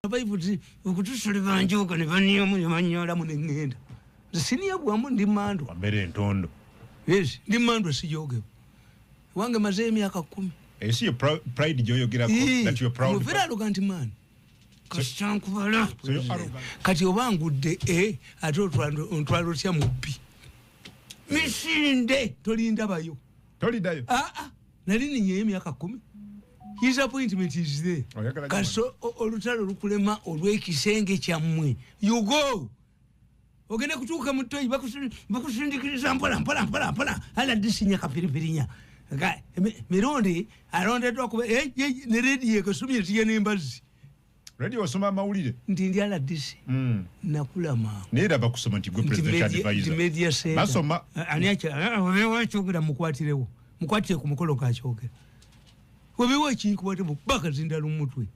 abayivuti okutusole banjoka ne baniyamu ne banyola mu ngenda senior bwamu ndi mandu ambere ntondo yes ndi mandu sijoge wange mazee miaka 10 see your pride joyogira that you're proud of very arrogant man kashankubala kati obangudde ate ontwalo kya mubbi misinde tolinda bayo tolidayo nalini nye miaka 10 his appointment is there kaso olutalo lukulema olwekisenge kyammwe you go ogende kutuuka mutoyi bakusindikiriza mpola ala disinya kapiripirinya Mirundi alondeddwa kuba ne radio ekasumye tiye n'embazi radio osoma amawulire ndi ala disi nakulama neera bakusoma nti gwe president advisor media center basoma ani akyogera mukwatirewo mukwatire ku mukolo kakyogera webiwa ekinkuwate bubaka zindala omutwe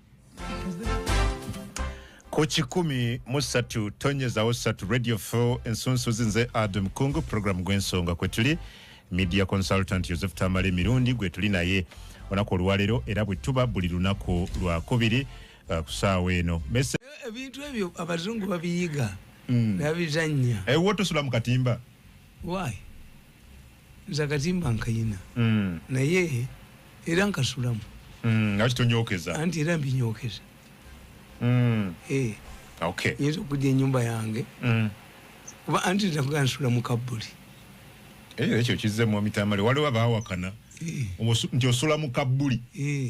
ku 13 tonyezawo 3 radio 4 ensonso zinze Adam Kungu program gw'ensonga kwe tuli media consultant Joseph Tamale Mirundi gwe tuli naye onako olwalero era bwe tuba buli lunaku lwa kubiri kusaawa eno ebintu ebyo abazungu babiyiga nabizanya wotosula mu katimba why nza katimba nkayina naye era nkasulamu akitonyokeza anti era mbinyokeza okay nyinza okudya ennyumba yange kuba anti ntakugansula mu kabbuli ekyo kizzemu Mitamale waliwo abaawakana nti osula mu kabbuli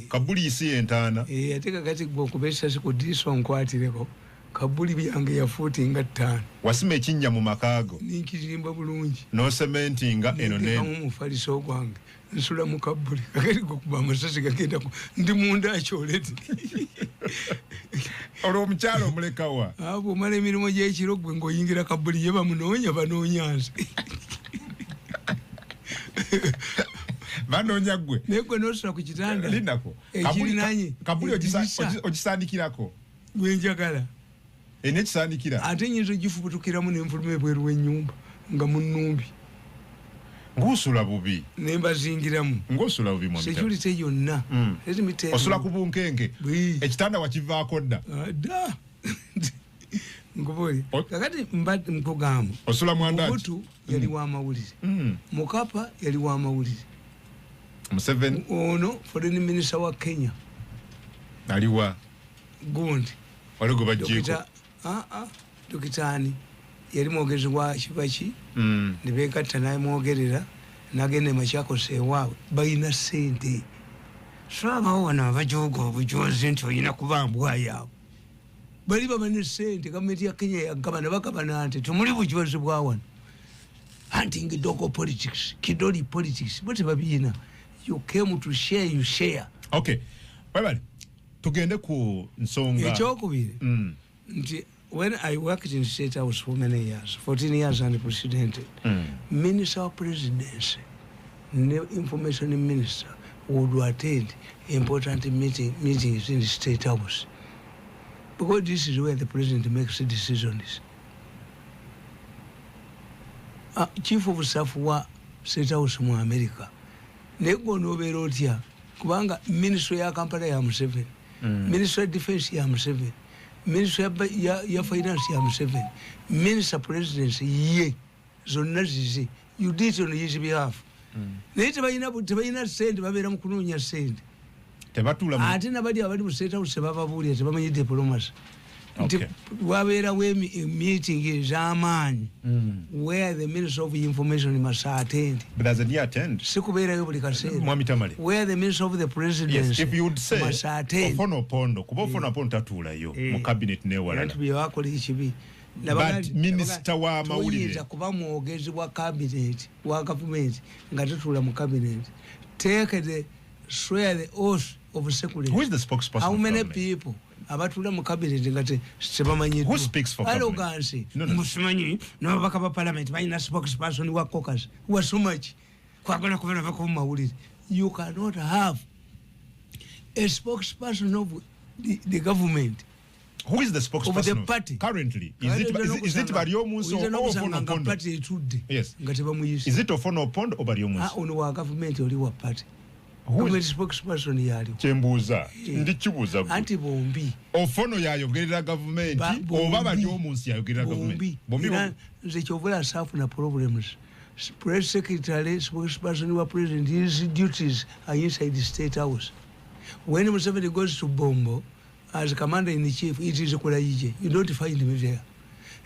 kabbuli isi entaana ate kakati gwe okubesasi ku ddirisa onkwatireko kabbuli byange ya fuuti nga 5 wasima ekinnya mu makaago ninkirimba bulungi nosementinga eno nene mufaliso gwange nsula mu kabbuli kakati gwe kuba amasasi gagendako ndi munda akyolete olwo omukyalo omulekawa abo omala emirimu gy'ekiro gwe ng'oyingira kabbuli ye bamunoonya banoonyanze banoonya gwe naye gwe n'osula ku kitanda linako kabbuli ogisandikirako gwenjagala nekisandikira ate nyinza ogifubutukiramu nenfuluma ebweru w'ennyumba nga munnumbi ng'osula bubi nembazingiramu ng'osula bubi security yonna osula ku bunkenke ekitanda wakivaako dda dda nkubuli kakati nkugamba osula mwandaki Obutu yali wa mawulire Mukapa yali wa mawulire Museveni ono foreign minister wa Kenya aliwa gundi waligo bajjeko dokitani yali mwogezi wa kibaki nibekatta naye mwogerera nagende Machakos ewaabwe balina sente so abawo wano abajooga obujozi nti olina kubambwa yaabwe bali bamanyi sente gavumenti ya Kenya yagabana bagabana nti tumuli bujozi bwa wano hunting dogo politics kidoli politics bote babiina you came to share you share okay bye tugende ku nsonga ekyokubiri nti when I worked in State House for many years 14 years and president minister of presidency information minister would attend important meetings in the State House because this is where the president makes decisions. Chief of staff wa State House mu America nego nobeera otya kubanga ministry ya Kampala ya Museveni ministry of defense ya Museveni ministry ya finance ya Museveni minister presidency ye zonna zize you did on his behalf naye tebalina sente babeera mu kunoonya sente tebatula ate nabali abali mu State House bababuulira tebamanyi diplomacy nti wabeerawo meeting ez'amaanyi where the minister of information must attend but doesn't he attend sikubeerayo buli kaseera Mitamale where the minister of the presidency yes, if you would say must attend ofono pondo kuba ofono pondo tatuulayo mu cabinet newalala nti byewakola ekibi but minister wa mawulire kuba mwogezi wa cabinet wa government nga tatuula mu cabinet take the swear the oath of security. Who is the spokesperson? How many people? Abatula mu cabinet ngate sebamanyi. Who speaks for government? Arrogance. Musimanyi no bakaba parliament bayina spokesperson wa caucus. Who so much. Kwagala kuvana bako mawulire. You cannot have a spokesperson of the government. Who is the spokesperson of the party currently? Is it Barrio Munso or Ofono Pondo? Party tude. Yes. Ngate bamuyisa. Is it Ofono Pondo or Barrio Munso? Ono wa government oli wa party. Government spokesperson yali. Chembuza. Ndi chibuza. Anti bombi. Ofono yayogerera government oba bali omunsi yayogerera government. Bombi. Nze kyovula safu na problems. Press secretary, spokesperson wa president, his duties are inside the State House. When Museveni goes to Bombo as commander-in-chief, it is Okuwagira. You don't find him there.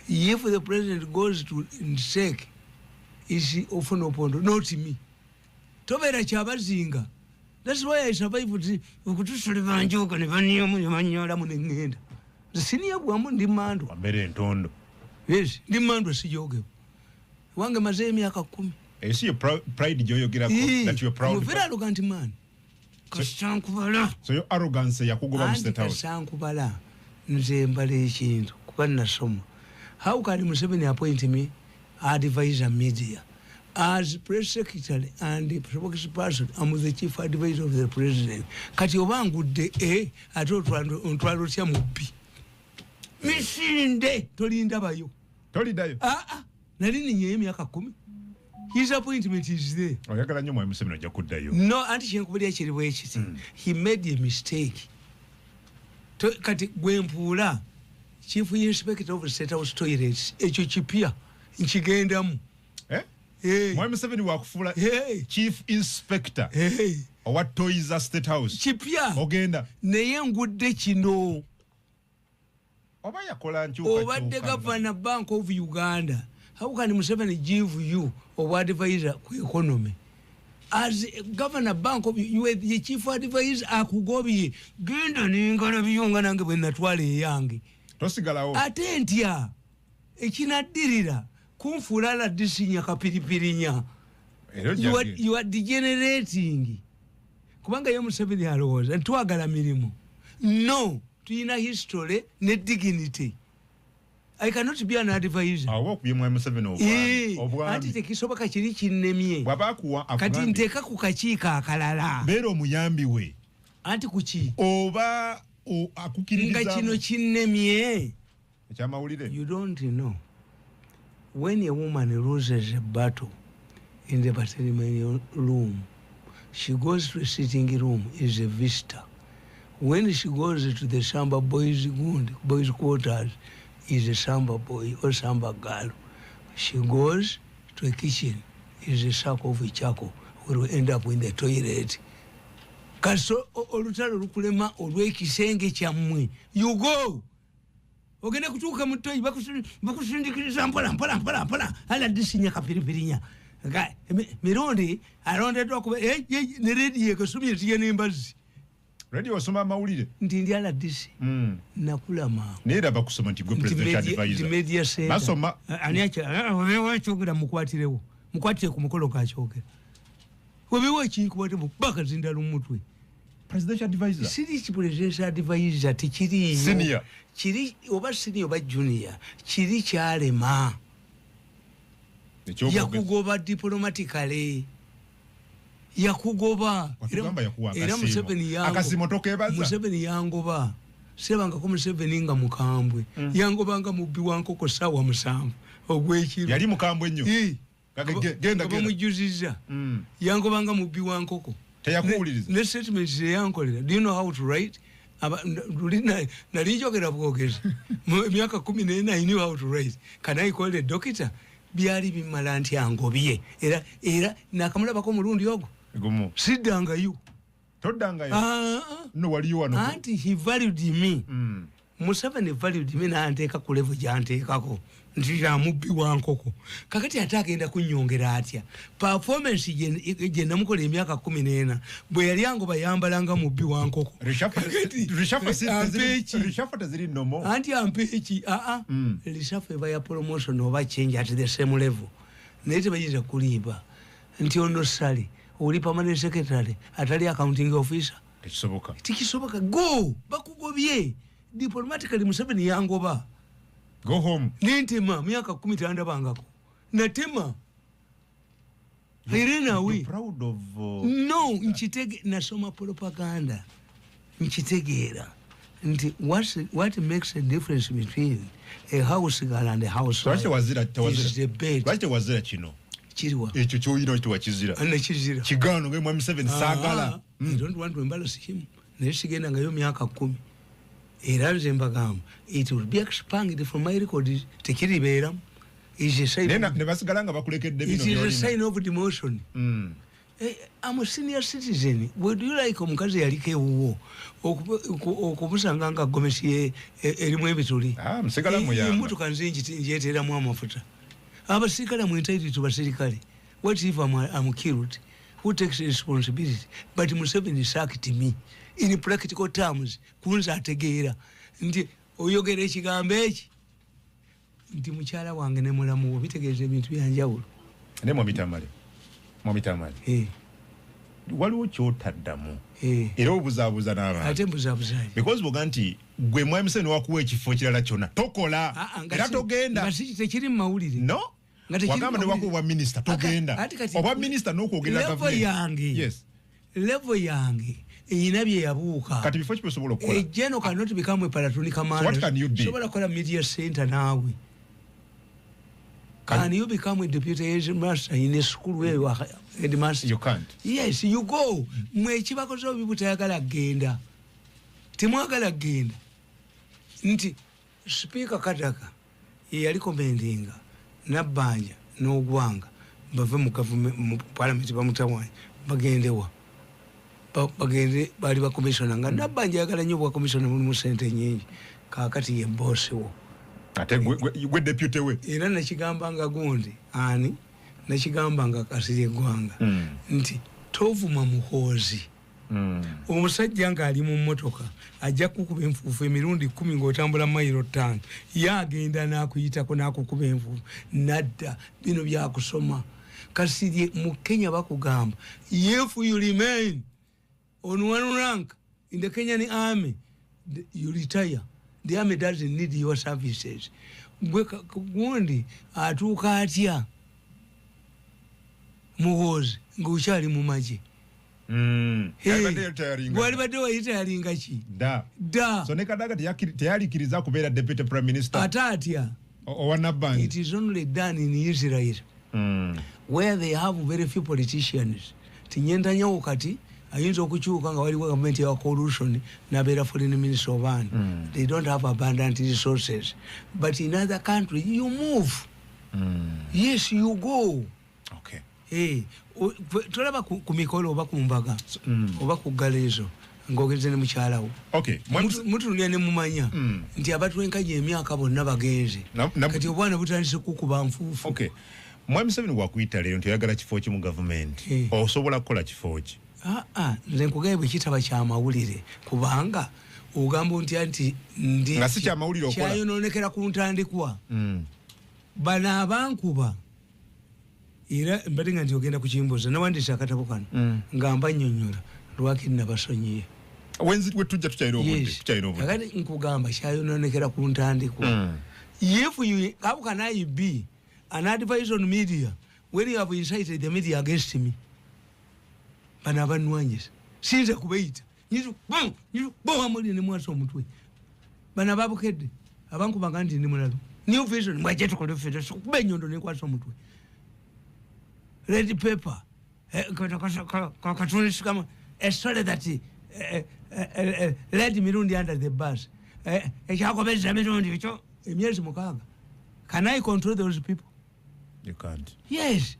If the president goes to Nsek, is often opondo, not me. Tobera chabazinga. That's why I survived with Kutusulivanjoka and Vanyola Muningenda. The senior woman demand. Tondo. Yes, demand was Yoga. Wanga Mazemi Akakumi. I see your pride, Joyogira, that you're proud of. Very arrogant man. So your arrogance, Yakugo State House. Sankubala, Nzembale Shinto, Kwana Soma. How can Museveni appoint me advisor media? As press secretary and the spokesperson, I'm the chief advisor of the president. Kati obangu de atotwalotya mubbi. Misinde tolinda bayo. Tolindayo. Nalini nyemi yakakumi. His appointment is there. Oyagala nnyo Mwami Museveni ajja kuddayo. No, anti kyenkubulya kiriwo ekiti. He made a mistake. Kati gwempuula chief inspector of the State House toilets ekyo kipya nkigendamu. Mwami Museveni wakufuula chief inspector owa Toys State House kipya ogenda naye ngudde kino oba yakola nkyuka obadde Governor Bank of Uganda. How can Museveni give you or advisor ku economy? As Governor Bank of you the chief advisor akugobye genda ningala biyonga nange bwe natwala eyange tosigalawo atentya ekinaddirira kunfulala disinya kapiripirinya. You are degenerating. Kubanga yo Museveni alowooza ntwagala mirimu. No, tuyina history ne dignity. I cannot be an advisor. Awo kuye Mwami Museveni obwami. Anti tekisoboka kiri kinnemye. Bwabakuwa kati nteeka ku kakiiko akalala. Beera omuyambi we. Anti kuki? Oba akukiririza. Nga kino kinnemye. Ekyamawulire. You don't know. When a woman loses a battle in the matrimonial room, she goes to a sitting room, is a visitor. When she goes to the Samba boys' quarters, is a Samba boy or Samba girl. She goes to a kitchen, is a sack of a charcoal, will end up in the toilet. Kaso olutalo lukulema olw'ekisenge kyammwe. You go. Ogenda kutuuka mu toyi bakusindikiriza mpola ala disinya kapiripirinya. Mirundi alondeddwa kuba ne rediyo ekasomye tiye n'embazi. Radio osoma amawulire. Ndi ala disi. Nakula mangu. Neera bakusoma nti gwe president advisor. Media center. Basoma. Ani wakyogera mukwatirewo. Mukwatire ku mukolo kakyogera. Webewa ekinkuwate baka zindala omutwe. Presidential advisor. Siri presidential advisor tikiri. Senior. Kiri oba senior oba junior. Kiri kyalema. Yakugoba diplomatically. Yakugoba. Era Museveni yango. Akasimotoka ebaza. Museveni yangoba. Sebanga ko Museveni nga mukambwe. Yangoba nga mubbi wankoko sawa musanvu. Ogwekiro. Yali mukambwe nnyo. Genda. Bamujuziza. Yangoba nga mubbi wankoko. Teyakuwuliriza. Ne statement ze yankolera. Do you know how to write? Nalijogera bwogezi. Myaka 14 I knew how to write. Can I call a doctor? Byali bimala nti angobye. Era nakamulabako mulundi ogwo. Gumu. Siddangayo. Toddangayo. No waliyo wano. Anti he valued me. Museveni valued me n'anteeka ku level gy'anteekako. Nti ya mubbi wa nkoko. Kakati ate agenda kunnyongera atya. Performance gye namukola emyaka 14 bwe yali angoba yambalanga mubbi wa nkoko. Reshuffle teziri nomo. Anti ampeeki. Reshuffle eba ya promotion oba change at the same level. Naye tebayinza kulimba. Nti ono sali. Oli permanent secretary atali accounting officer. Tikisoboka. Go. Bakugobye. Diplomatically Museveni yangoba. Go home. Nintema myaka 10 tandabangako. Natema. Irena we. Proud of No, nchitege nasoma propaganda. Nchitegeera. Nti what makes a difference between a house girl and a house wife? Is the bed. Lwaki tewazira kino? Kiriwa. Ekyo kyoyina kiti wakizira. Ana kizira. Kigaano nge Mwami Museveni saagala. I don't want to embarrass him. Naye sigenda ngayo myaka 10. Era nze mbagamba, it will be expunged from my record. Tekiribeeramu. Is a sign. Ne basigala nga bakulekedde bino byolina. It is a sign of demotion. I'm a senior citizen. Would you like omukazi yaliko ewuwo okumusanga nga gomesi erimu ebituli? Musigala muyamba. Emmotoka nze njeteeramu amafuta. Abasirikale I'm entitled to basirikale. What if I'm killed? Who takes responsibility? But Museveni sacked me. In practical terms, kunza ategeera nti oyogera ekigambo eki nti mukyala wange ne mulamu bitegeeza ebintu byanjawulo. Ne Tamale. Waliwo kyotaddamu. Era obuzaabuza n'abantu. Ate mbuzaabuzaani. Because boga nti gwe Mwami Museveni wakuwa ekifo kirala kyonna tokola era togenda. Nga tekiri mu mawulire. No. Wagamba ne wakuwa minisita togenda. Oba minisita n'okwogerera gavumenti. Yes. Level yange. Inabye yabuuka. Kati bifo kisobola okukola. General cannot become a platoon commander. So what can you be? Sobola kola media center naawe. Can you become a deputy headmaster in a school where you are headmaster? You can't. Yes, you go. Mwe kibakoze obibutayagala genda. Timwagala genda. Nti Speaker Kataka yali commentinga Nabbanja n'Ogwanga bave mu government mu parliament bamutawanya bagendewa. Bagende bali ba commissioner nga Nabbanja yagala nnyo bwa commissioner mu sente nyingi kakati ye boss wo. Ate gwe deputy we. Era nakigamba nga gundi ani nakigamba nga Kasirye Gwanga nti tovuma muhoozi. Omusajja nga ali mu mmotoka ajja kukuba enfuufu emirundi 10 ng'otambula mayiro 5 yagenda n'akuyitako n'akukuba enfuufu nadda bino byakusoma. Kasirye mu Kenya bakugamba if you remain on one rank in the Kenyan army you retire. The army doesn't need your services. Gundi atuuka atya muhoozi ng'okyali mu magye. Walibadde wayitayalinga ki? Da. So ne Kadaga teyalikiriza kubeera deputy prime minister. Ate atya. Owa Nabbanja. It is only done in Israel. Where they have very few politicians. Tinyenda nyawo kati ayinza okukyuka nga waliwo government ya coalition nabeera foreign minister of one. They don't have abundant resources. But in other countries you move. Yes, you go. Okay. Tolaba ku mikolo oba ku mbaga oba ku ggaleezo ng'ogenze ne mukyalawo. Okay. Mutunulya ne mumanya nti abatwenkaji emyaka bonna bagenze kati obwana butandise kukuba nfuufu. Okay. Mwami Museveni wakuyita leero nti oyagala kifo ki mu gavumenti osobola kukola kifo ki? Nze nkugaye bwe kitaba kyamawulire kubanga ogamba nti ndi nga si kyamawulire okola kyayonoonekera ku ntandikwa bano abankuba. Era mbadde nga nti ogenda kukimbuuza nawandiisa akatabo kano nga mbannyonnyola lwaki nabasonyiye. We tujja tukyalina obudde. Kakati nkugamba kyayonoonekera ku ntandikwa. If you, how can I be an advisor on media when you have incited the media against me? Bano abanwanyisa sinza kubayita nyizu bamuli ne mwasa omutwe. Bano ababukedde abankubanga nti ndi mulalu New Vision mwajja tukole federa kuba ennyondo nenkwasa omutwe. Red paper. A story that led Mirundi under the bus. Can I control those people? You can't. Yes.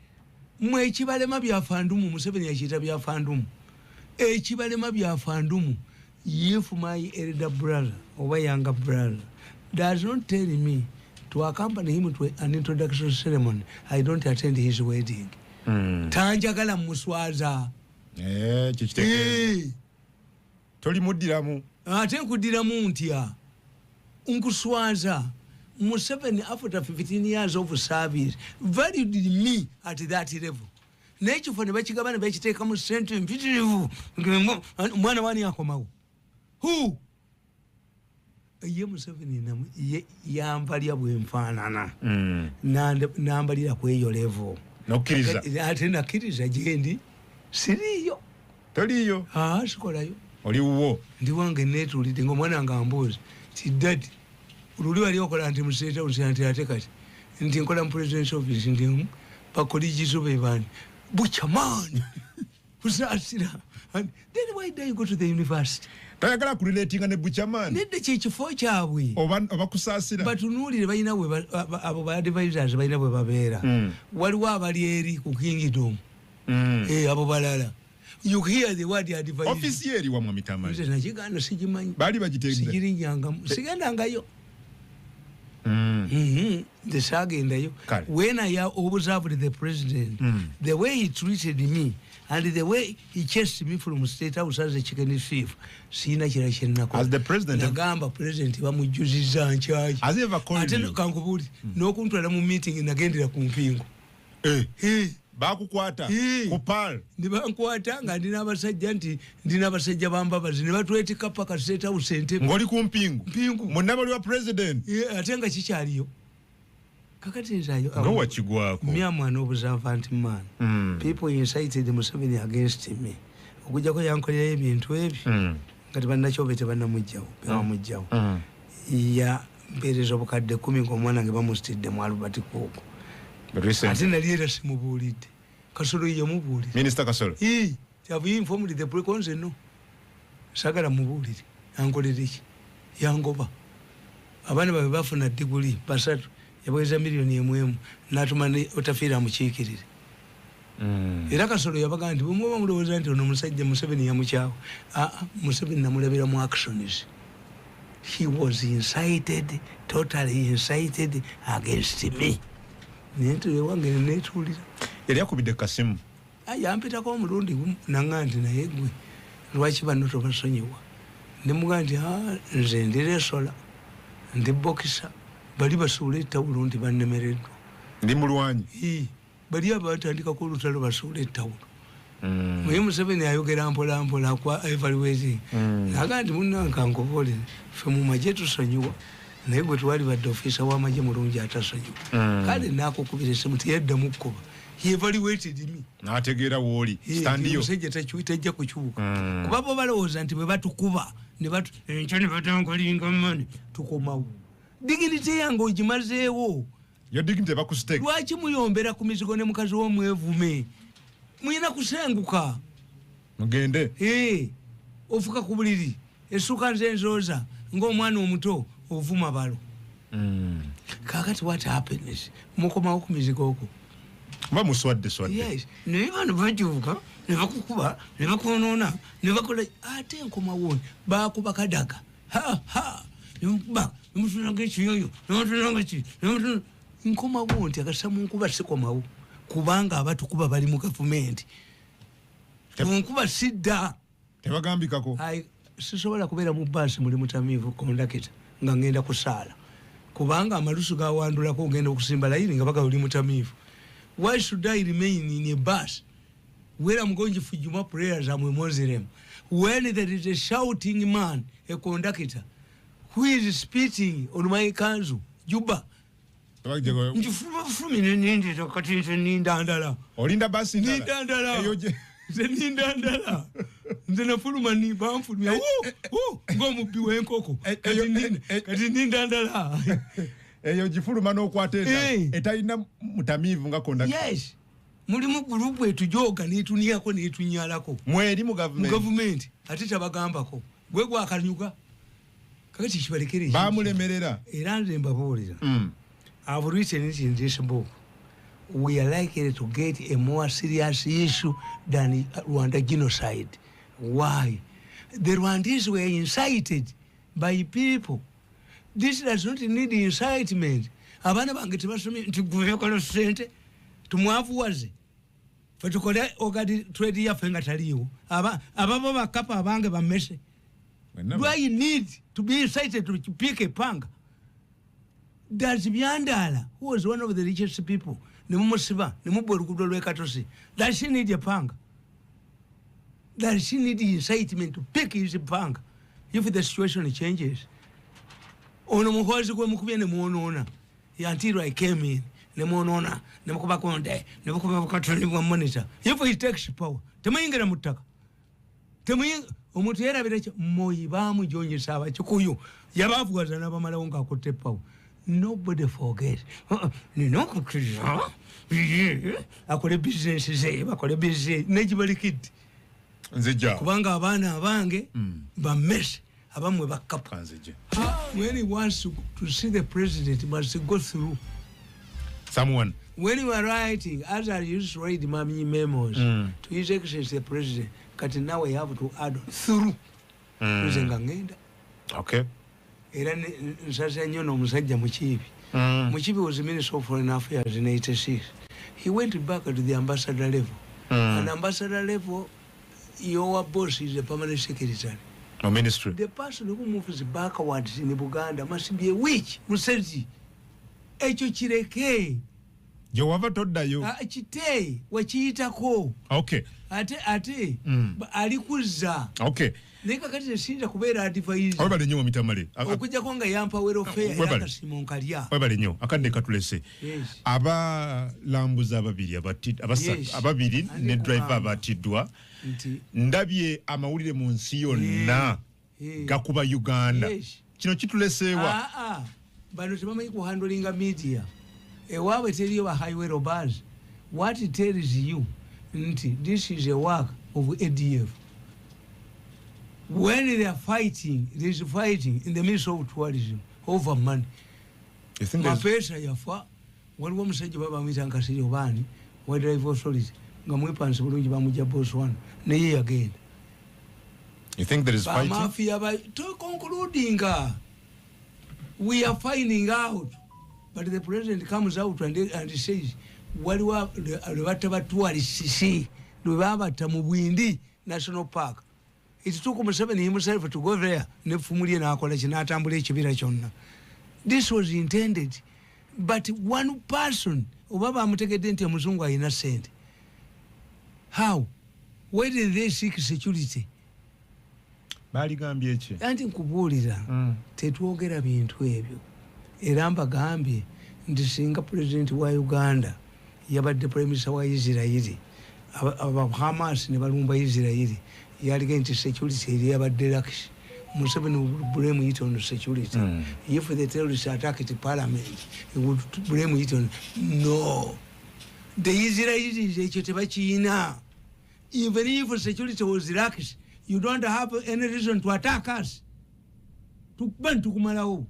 Mwe ekibalema byafandumu Museveni yakiyita byafandumu. Ekibalema byafandumu. If my elder brother or younger brother does not tell me to accompany him to an introduction ceremony, I don't attend his wedding. Tanjagala muswaza. Toli muddiramu. Ate nkudiramu ntya. Nkuswaza. Museveni after 15 years of service valued me at that level. Nekifo ne bakigaba ne bakiteeka mu sente mpitirivu. Mwana wani akomawo. Who? Ye Museveni yambalya bwenfaanana. Nambalira kweyo level. Nokkiriza. Ate nakkiriza gyendi siriyo. Toliyo. Sikolayo. Oli wuwo. Ndi wange neetulidde ng'omwana nga mbuuza ti dadi oluli wali okola nti museeta onsira nti ate kati nti nkola mu president's office ndi bakoligizo be bani bukya maani kusasira. Then why do you go to the university? Tayagala kurelatinga ne Buchaman. Nedde kyekifo kyabwe. Oba kusasira. Batunuulire balina bwe abo ba advisors balina bwe babeera. Waliwo abali eri ku kingdom. Abo balala. You hear the word advisor. Officieri wa Mwami Tamale. Nze nakiganda sigimanyi. Bali bagitenda. Sigirinyangamu. Sigendangayo. The saga in the when I observed the president, the way he treated me and the way he chased me from State House as a chicken thief, as the president, Nagamba president, has he ever called you? No control meeting in again the Kumpingo. Bakukwata kupal nibankwata nga ndina abasajja nti ndina abasajja bambabazi ne batwetika paka State House ente ngoli kumpingu munabali wa president atenga kikyaliyo kakati nzayo ngo wachigwako myamwana obuzanfanti man people incited Museveni against me okujja ko yankolera ebintu ebi kati bannakyobe tebannamujjawo bamujjawo ya mpeereza obukadde 10 ng'omwana nge bamustidde mu Albert Koko. Ate nali era simubuulidde Kasolo yamubuulira Minister Kasolo have you informed the preconse no sagala mubuulire ankolere ki yangoba abaana babe bafuna diguli basatu yabweza milioni emwemu natuma ne otafiira mukiikirire era Kasolo yabaga nti bumwe mulowooza nti ono musajja Museveni yamukyawo Museveni namulabira mu actions. He was incited, totally incited against me. Netu wange netulira yali akubidde kasimu yampitako omulundi nangandi naye gwe lwaki bano tobasonyiwa nemugandi nze ndiresola ndi bokisa bali basuula ettawulo nti bannemereddwa ndi mulwanyi bali abatandikako olutalo basuula ettawulo muye Museveni ayogera mpola mpola kwa evaluating nagandi munnanka nkobolere ffe mu magye tusonyiwa naye gwe twali badde ofisa w'amagye mulungi atasonyiwa kale nakukubira essimu tiyaddamu kkuba he evaluated me n'ategeera wooli standiyo musajja tajja kukyuka kuba bo balowooza nti bwe batukuba enkyo ne batankolinga mani tukomawo dignity yange ogimazeewo yo dignity bakusiteka lwaki muyombera ku mizigo ne mukazi w'omwevume muyina kusenguka mugende ofuka ku buliri essuka nze nzooza ng'omwana omuto ovuma balo kakati what happens mukomawo ku mizigo okwo mba muswadde yes naye bano bajuuka ne bakukuba ne bakonoona ne bakola ate nkomawo bakuba kadaga nemukuba nemutunanga ekiyoyo nemutunanga ki nkomawo nti akasamu nkuba sikomawo kubanga abatukuba bali mu gavumenti nkuba sidda tebagambikako sisobola kubeera mu baasi muli mutamiivu kondakita nga ngenda kusaala kubanga amalusu gawandulako ogenda okusimba layini nga baga oli mutamiivu. Why should I remain in a bus where I'm going for Juma prayers and Muslim when there is a shouting man, a conductor, who is spitting on my kanzu, Juba? Olinda basi ndala nzena fulumani bamfulumya ngomubiwe enkoko kati ndandala eyo gifuluma n'okwatenda etalina mutamiivu nga kondakita. Yes, mulimu group etujoga netunyako netunyalako mweri mu government ate tabagambako gwe gwakanyuka kakati kibalekere bamulemerera era nze mbabuulira. I've written it in this book. We are likely to get a more serious issue than Rwanda genocide. Why? The Rwandese were incited by people. This does not need incitement. Abana bange tebasomye nti gwekola sente tumwavuwaze fatukole ogadi trade yaffe nga taliwo ababo bakapa abange bamese. Do I need to be incited to pick a panga? That's Byandala, who was one of the richest people. Nemusiba, nemuborukudo lwekatosi. Does she need a panga? Does she need incitement to pick his panga if the situation changes? Ono muhozi kwe mukubye nemuonona. Until I came in, nemuonona, nemukuba konde, nemukuba bukatoni bwa monitor. If he takes power, temuyingira mutaka. Temuyingira omuntu yerabira kyo moyi bamujonyesa abakikuyu yabavugaza n'abamalawo nga akutte power. Nobody forgets. Akole business ze, bakole business. Nejibalikidi. nzija kubanga abaana abange bamese abamwe bakapa nzija when he wants to see the president he must go through someone. When you are writing, as I used to write my memos to His Excellency the President, but now we have to add through. Okay. Muchibi was the Minister of Foreign Affairs in 86. He went back to the ambassador level. And ambassador level, your boss is the permanent secretary. Or ministry. The person who moves backwards in Buganda must be a witch. Museveni. Echo chireke. Jowava toddayo. Chite wachiyitako. Okay. Ate alikuza. Okay. Nika kati sinja kubeera advisor. Webale nnyo Mitamale. Okujja kwanga yampa welfare yakasimu nkalya. Webale nnyo akadde katulese. Yes. Abalambuza ababiri ababiri ne driver abatiddwa. Ndabye amawulire mu nsi yonna gakuba Uganda. Kino kituleseewa. Bano tebamanyi kuhandlinga media. Ewaabwe teriyo ba highway robbers. What it tells you nti this is a work of ADF. When they are fighting, there is fighting in the midst of tourism over money. Mapesa yafa waliwo omusajja babamuyita Nkasiri Obaani Wildlife Authority nga mwepansi bulungi bamujja Botswana naye yagenda. You think there is fighting? Mafia to concluding we are finding out, but the president comes out and says waliwo lwebabatta mu Bwindi National Park. It took Museveni himself to go there. This was intended, but one person, innocent. How? Where did they seek security? Anti nkubuulira tetwogera bintu ebyo era mbagambye nti singa president wa Uganda yabadde prime minister wa Israeli Hamas ne balumba Israeli yaliga nti security eri yabadde lax Museveni would blame it on security. If the terrorists attack the parliament he would blame it on no. The Israelis ekyo tebakiina. Even if security was lax, you don't have any reason to attack us. Tukumalawo.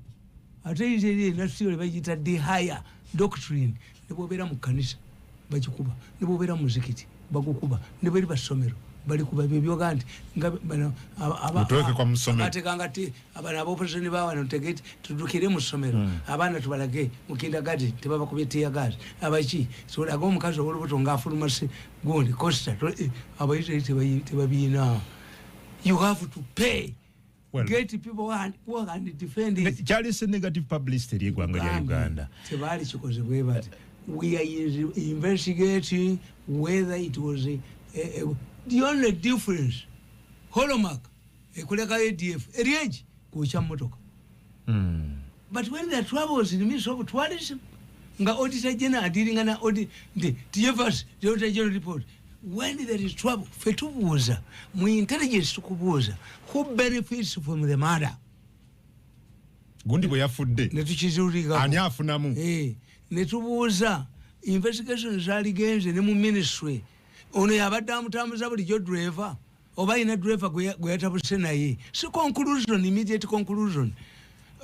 Ate Israeli nasiyo bayita the higher doctrine. Nebobera mu kanisa bakikuba. Nebobera mu muzikiti bagukuba. Neberi basomero balikuba bibyoga nti nga bano mutoke kwa musomero. Atekanga ti abana opposition bawa no tegeti tudukire mu somero. Abana tubalage mu kindergarten tebaba kubetiya gazi. Abachi so lago mukazi olubuto ngafuluma se gundi costa abayite tebabina. You have to pay. Well, get people who are defending. Charles negative publicity gwanga ya Uganda. Tebali chikoze bwebati. We are investigating whether it was the only difference. Holomark, kuleka ADF, eriage kucha motoka. But when there are troubles in the midst of tourism, nga auditor general dealing na audit the TFS, the auditor general report. When there is trouble, fetubuza, mu intelligence tukubuza, who benefits from the murder? Gundi bwe yafudde. Netukizulika. Ani afunamu. Netubuza, investigation zali genze ne mu ministry. Ono yabadde amutambuza bulijjo driver. Oba ina driver gwe yatabuse naye. Si conclusion, immediate conclusion.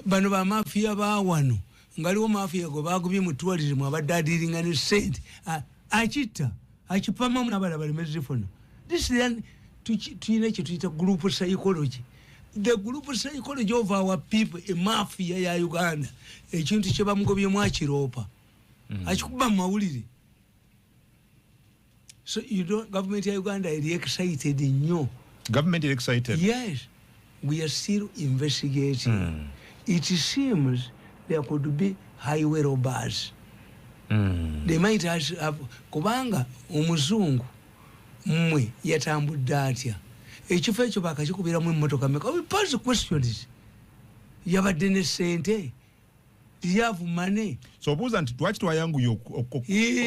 Bano ba mafia ba wano. Ngaliwo mafia go bagubye mu tourism abadde adiringa ne sente. Achita. Achipama munabala bali mezifono. This then to group psychology. The group psychology of our people, a mafia ya Uganda. Ekintu kyeba mugobye mwakiropa. Achikuba mawulire. So you don't government ya Uganda is excited nnyo. Government is excited. Yes. We are still investigating. It seems there could be highway robbers. They might have kubanga omuzungu mmwe yatambudde atya ekifo ekyo bakakikubiramu emmotoka meka. We pose the questions. Yabadde ne sente yavu money. So buza nti twaki twayanguye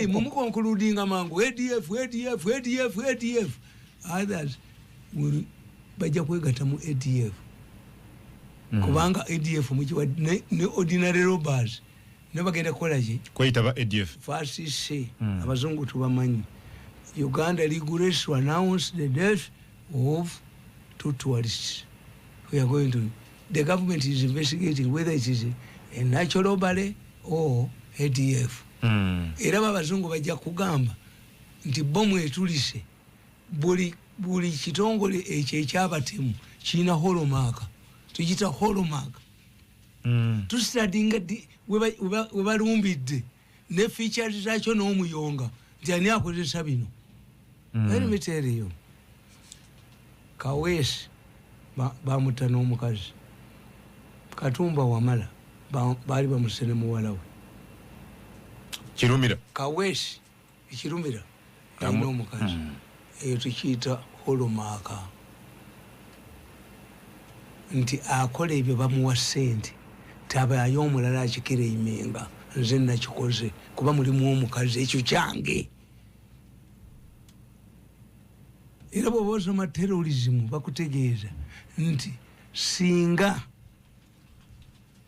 mumukonkludinga mangu ADF. Others will bajja kwegatta mu ADF kubanga ADF mukiwa ne ordinary robbers nebagenda kukola ki kweyita ba ADF. First say abazungu tubamanyi. Uganda regulation announced the death of 2 tourists. We are going to, the government is investigating whether it is a natural robbery or ADF. Era abazungu bajja kugamba nti bomu etulise buli kitongole ekyo ekyabatemu kirina holomark, tukiyita holomark. Tustudyinga we balumbidde ne features zaakyo n'omuyonga nti ani akozesa bino. Let me tell you, Kaweesi bamutta n'omukazi, Katumba Wamala baali bamusene muwala we. Kirumira Kaweesi ekirumira alina omukazi, eyo tukiyita holomark, nti akola ebyo bamuwa ssente tabayo omulala akikira imenga nze nakikoze kuba mulimu omukazi ekyo kyange. Era bw'oba osoma terrorism bakutegeeza nti singa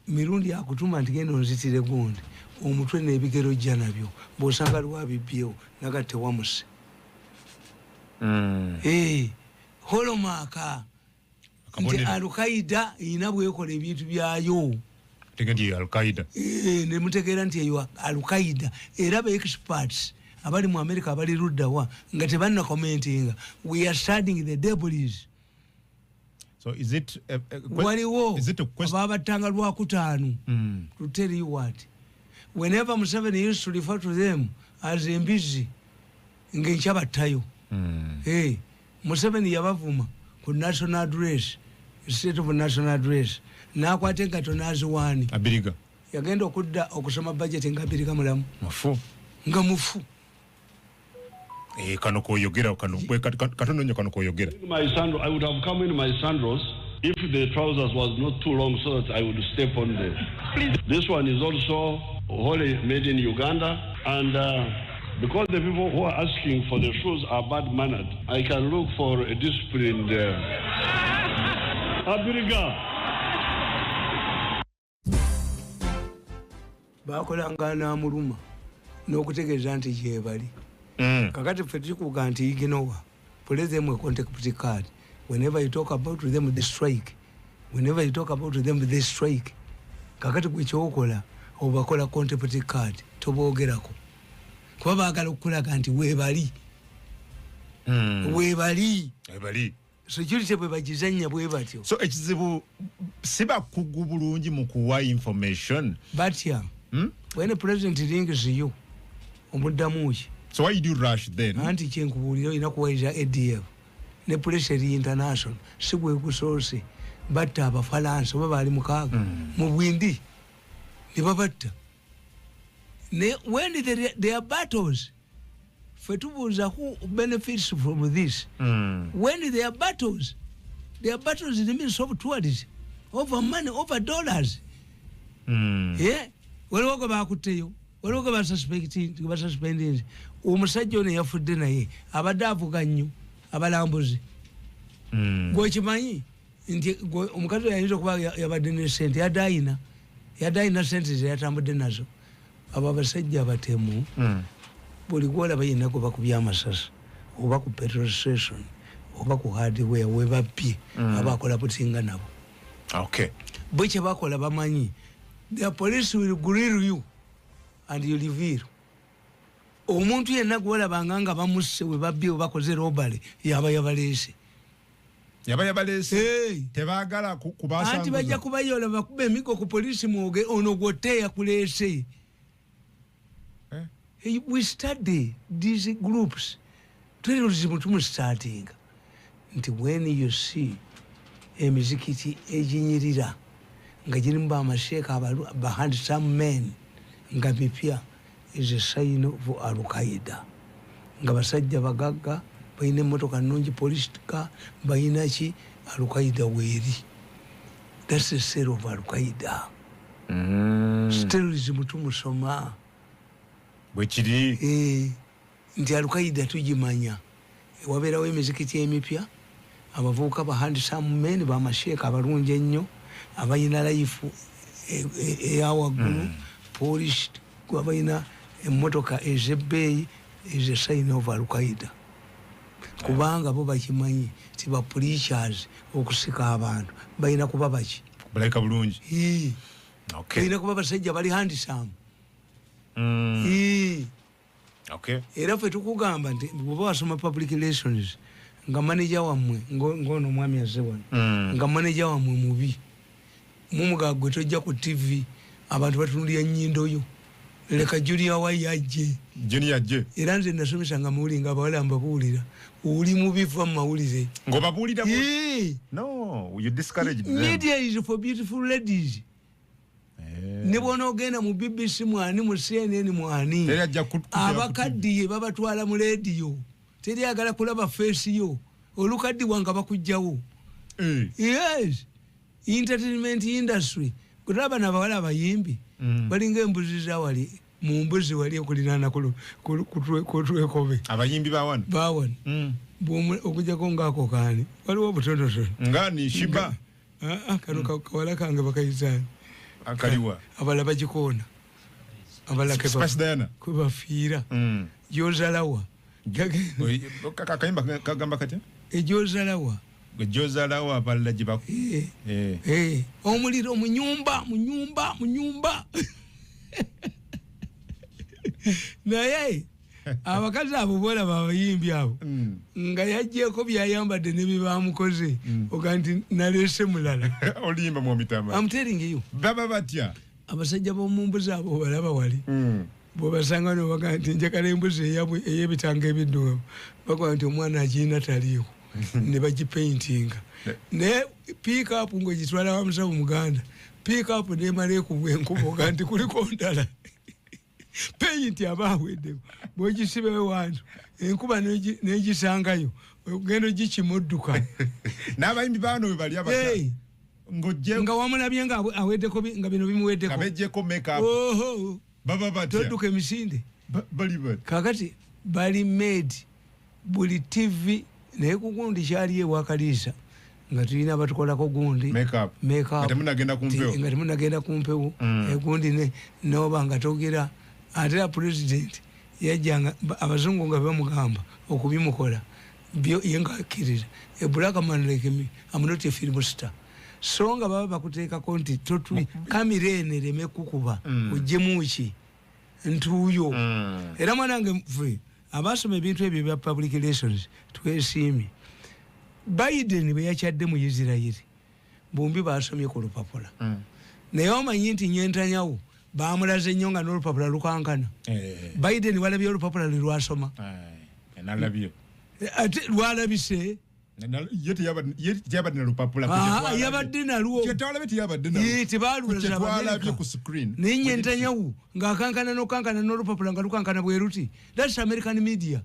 Mirundi akutuma nti genda onzitire gundi omutwe n'ebigero jja nabyo bw'osanga lwabibyewo naga tewamuse. Holomark nti Al-Qaeda erina bwekola ebintu byayo. Tegendi Al-Qaeda ne mutegeera nti eyo Al-Qaeda era ba experts abali mu America abali luddawa nga tebanna commentinga we are studying the debris. So is it waliwo ababatanga lwakutaano to tell you what, whenever Museveni used to refer to them as embizi ng'ekyabattayo. Museveni yabavuma ku national address, state of national address, n'akwata engato n'aziwaani Abiriga yagenda okudda okusoma budget nga Abiriga mulamu nga mufu. Kano koyogera katono nnyo kano koyogera. I would have come in my sandals if the trousers was not too long so that I would step on the. This one is also wholly made in Uganda, and because the people who are asking for the shoes are bad-mannered, I can look for a disciplined Abiriga. Bakolanga n'amuluma n'okutegeeza nti gyebali. Kakati ffe tukikuga nti iginowa put them a contact card. Whenever you talk about them they strike. Whenever you talk about them they strike. Kakati kwekyokola obakola contact card toboogerako kuba baagala okukulaga nti weebali. Weebali security bwe bagizanya bwe batyo. So ekizibu siba kugu bulungi mu kuwa information batya when the president rings you omuddamu ki. So why did you rush then? Anti kyenkubuulira olina kuwayiza ADF ne police international si gwe kusoose batta abafalansa oba baali mukaaga mu bwindi ne babatta. When there are battles, fetubuuza who benefits from this. When there are battles in the midst of tourists, over money, over dollars. Waliwo gwe baakutteyo, waliwo gwe basuspendinze. Omusajja ono yafudde naye abadde avuga nnyo abalambuzi. Gwe kimanyi nti omukazi oyo ayinza okuba yabadde ne ssente yadayina ssente ze yatambudde nazo. Abo abasajja abatemu buli gwolaba yenna gwe bakubya amasasi oba ku petrol station oba ku hardware we babbye abakola butinga nabo. Bwe kye bakola bamanyi the police will grill you and you reveal. Omuntu yenna gwolabanga nga bamusse we babbye we bakoze robale yaba yabaleese. Tebaagala kubasanguza. Anti bajja kubayola bakuba emigo ku poliisi mwoge ono gwotte yakuleese. We study these groups. Terrorism starting. When you see emizikiti ejinyirira nga girimu bamasheeka behind some men nga mipya is a sign of Al-Qaeda. Nga basajja bagagga bayina emmotoka nnungi police car bayina ki Al-Qaeda weeri. That's the cell of Al-Qaeda. Terrorism tumusoma bwekiri nti Al-Qaeda tugimanya. Wabeerawo emizikiti emipya abavubuka behind some men bamasheeka abalungi ennyo abayina life eyawaggulu police abayina emmotoka ez'ebbeeyi is a sign of Al-Qaeda. Kubanga bo bakimanyi ti kiba preachers okusika abantu balina kuba baki baleka bulungi okay balina kuba basajja bali handsome okay era fe tukugamba nti bwoba wasoma public relations nga manager wamwe ngono mwami azewa nga manager wamwe mubi mumugagwe tojja ku TV abantu batunulya nyindo yo leka Junior wayaje era nze nasomesa nga mawuli nga bawala mbabuulira uli mubifa mawulize ngobabuulira no you discourage them. Media is for beautiful ladies ne bona ogenda mu BBC mwani mu CNN mwani abakaddiye babatwala mu radio teri agala kulaba face yo olukaddi wanga bakujjawo yes entertainment industry kulaba na bawala bayimbi balinga embuzi za wali mu mbuzi wali okulinana kutwekobe abayimbi bawana okujja ko ngako kani waliwo butonotono ngani shiba kano kawala kange bakayizana akaliwa abala bagikona abala kubafiira jozalawa kakayimba kagamba kati ejozalawa gejozalawa abala jiba omuliro munyumba naye abakazi abo bola babayimbi abo nga yajjeko byayambadde ne bibamukoze oganti nalese mulala olimba mu mitama I'm telling you baba batya abasajja bomumbuza abo balaba wali bo basanga no baganti njakala embuzi eyebitanga ebiddugavu bakwa nti omwana ajina taliyo ne bagipaintinga ne pick up ngo gitwala wa musabu muganda pick up ne male kubwe nkubo ganti kuliko ndala paint abawedde bogisibe wantu enkuba negisangayo ogendo gikimudduka n'abayimbi bano bali abata ngojje nga wamulabye nga aweddeko nga bino bimuweddeko kabejjeko make up baba batya todduka emisinde bali kakati bali made buli TV naye kugundi kyali ewakaliisa nga tulina abatukolako gundi make up nga temunagenda kumpewo egundi noba nga togera ate president yajjanga abazungu nga bamugamba okubimukola yenga akkirira a black man like me I'm not a film star so nga baba bakuteekako nti totuli kamera ene ereme kukuba ojjemuki ntuuyo era mwanange mfe abasoma ebintu ebyo bya public relations twesiimye Biden bwe yakyadde mu Isiraeli bombi basomye ku lupapula naye omanyi nti nyentanyawo bamulaze nnyo nga n'olupapula lukankana Biden walabye olupapula lwasoma nalabye ate lwalabise yabadde nalupapula yabadde nalwo tebalulabye ku screen naye nyentanyawo ng'akankana n'okankana n'olupapula nga lukankana bwe ruti that's American media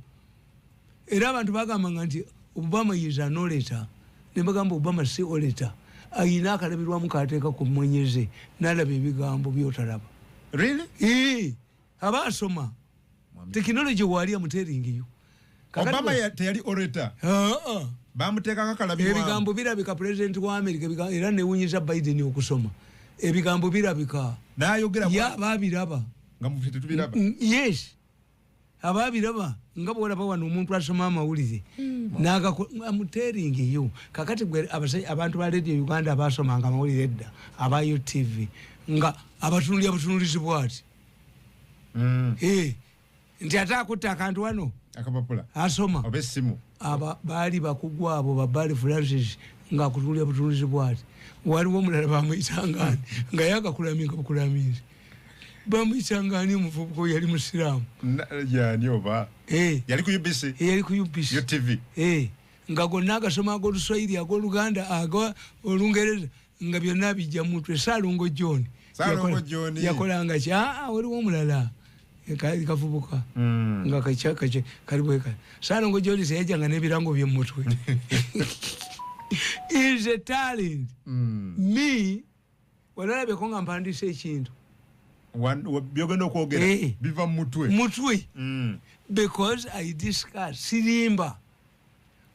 era abantu bagamba nga nti Obama is an orator ne bagamba Obama si orator ayina akalabirwamu kateeka ku mwenyeze n'alaba ebigambo byotalaba really abasoma technology wali amuteringiyo Obama teyali orator bamuteeka kakalabirwamu ebigambo birabika president wa America era newunyiza Biden okusoma ebigambo birabika n'ayogera babiraba nga mufite tubiraba yes ababiraba nga bwolaba wano omuntu asoma amawulire amuteringiyo kakati abantu ba radio Uganda abasomanga amawulire edda abayo TV nga abatunulirizi bwati nti ate akutta akantu wano akapapula asoma obesimu baali bakugwa abo babali Francis nga akutunulira butunulirizi bwati waliwo omulala bamuyitangani nga yagakulamika bukulamizi bamuyitangani omuvubuka yali musiraamu yani oba yali ku UBC yo TV nga gonna agasoma ag'oluswayiri ag'oluganda olungereza nga byonna bijja mutwe Saalongo John yakolanga ki waliwo omulala kavubuka nga kalibweka Saalongo John seyajjanga n'ebirango bye mutwe is a talent me walalabyeko nga mpandiisa ekintu byogenda okwogera biva mutwe because I discuss sirimba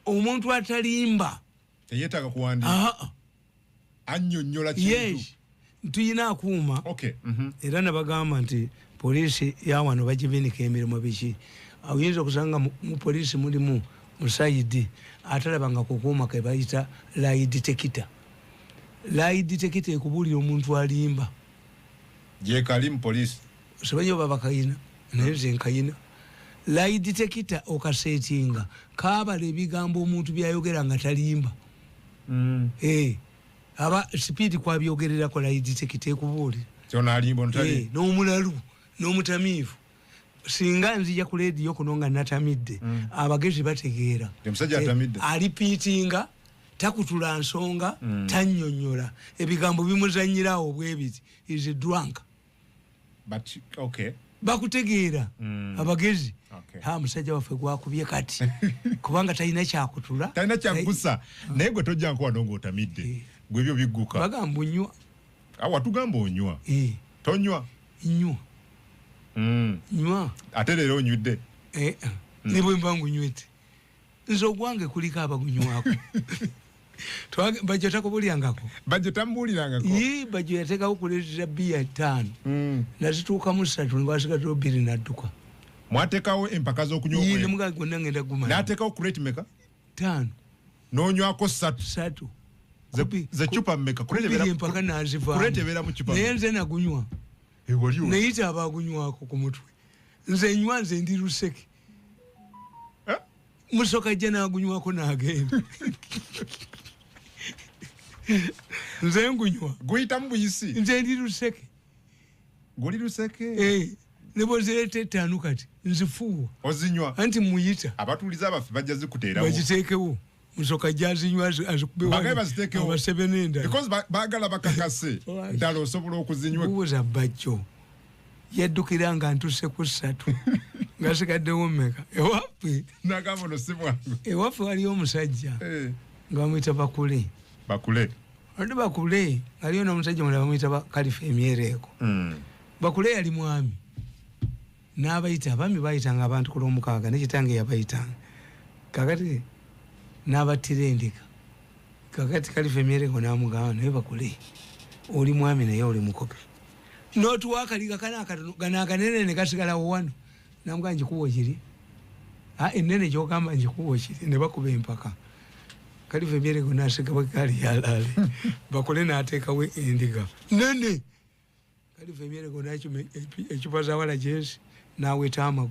omuntu atalimba teyetaaga kuwandiika annyonnyola kintu tuyina akuuma era nabagamba nti poliisi yawano bagibinika emirimu biki oyinza okusanga mu poliisi mulimu Musaidi atalabanga kukuuma ke bayita Alayidde tekita. Alayidde tekita ekubulira omuntu alimba. Je kalim police. Sebanyo baba kayina. Neze nkayina. Alayidde tekita okasetinga kabala ebigambo omuntu byayogera nga talimba. Aba speed kwa byogerera ko Alayidde tekita ekubulira. Kyona alimba ntali. N'omulalu n'omutamivu. Singa nzija ku radio kuno nga natamidde abagezi bategeera musajja atamidde alipitinga takutula nsonga tannyonnyola ebigambo bimuzanyirawo bwebiti is a drunk but okay bakutegeera abagezi ha musajja waffe gwakubye kati kubanga talina kyakutula talina kyakusa naye gwe tojja nkuwa ndongo otamidde gwe byo bigguka bagamba onywa awa tugamba onywa tonywa nywa nywa ate leero onywidde ne bwe mba ngunywete nze ogwange kuliko abagunywako bajjo takubulyangako bajjo tambuulirangako bajjo yateekawo kuleetera bbiya 5 nazituukamu 3 ngwasigatiro 2 nadduka mwateekawo empaka z'okunywa nemugaa gonna ngenda gumala n'ateekawo kureti meka 5 n'onywako 3 ze cupa mmeka empaka nazivaamu naye nze nagunywa neyita abagunywako ku mutwe nze nywa nze ndi luseke musoka jja nagunywako n'agenda nze ngunywa guyitamu buyisi nze ndi luseke guli luseke ne bwozireta 5 kati nzifuuwa ozinywa anti muyita abatuuliza abaffe bajja zikuteerawo bagiteekewo musoka jja azinywa azikubeabasebe because baagala bakakase ddala osobola okuzinywa buuza bajjo yaddukira nga ntuse ku 3 nga sigaddewo mmeka ewaffe nagamba no si bwangu ewaffe waliyo omusajja nga bamuyita bakule andi bakule aliyo n'omusajja mulala bamuyita Kalifa emyereeko bakule yali mwami n'abayita abami bayitanga abantu ku lw'omukaaga nekitange yabayitanga kakati n'abattira endika kakati Kalifa emyereeko n'amugamba naye bakule oli mwami naye oli mukopi n'otuwakaliga kana akanene ne kasigalawo wano namugamba njikuwa kiri ennene gyogamba njikuwa kiri ne bakuba empaka Kalifa emyereeko n'asiga bakali yalaale bakule n'ateekawo endiga nene Kalifa emyereeko n'akima ecupa za wala jesi n'aweta amagu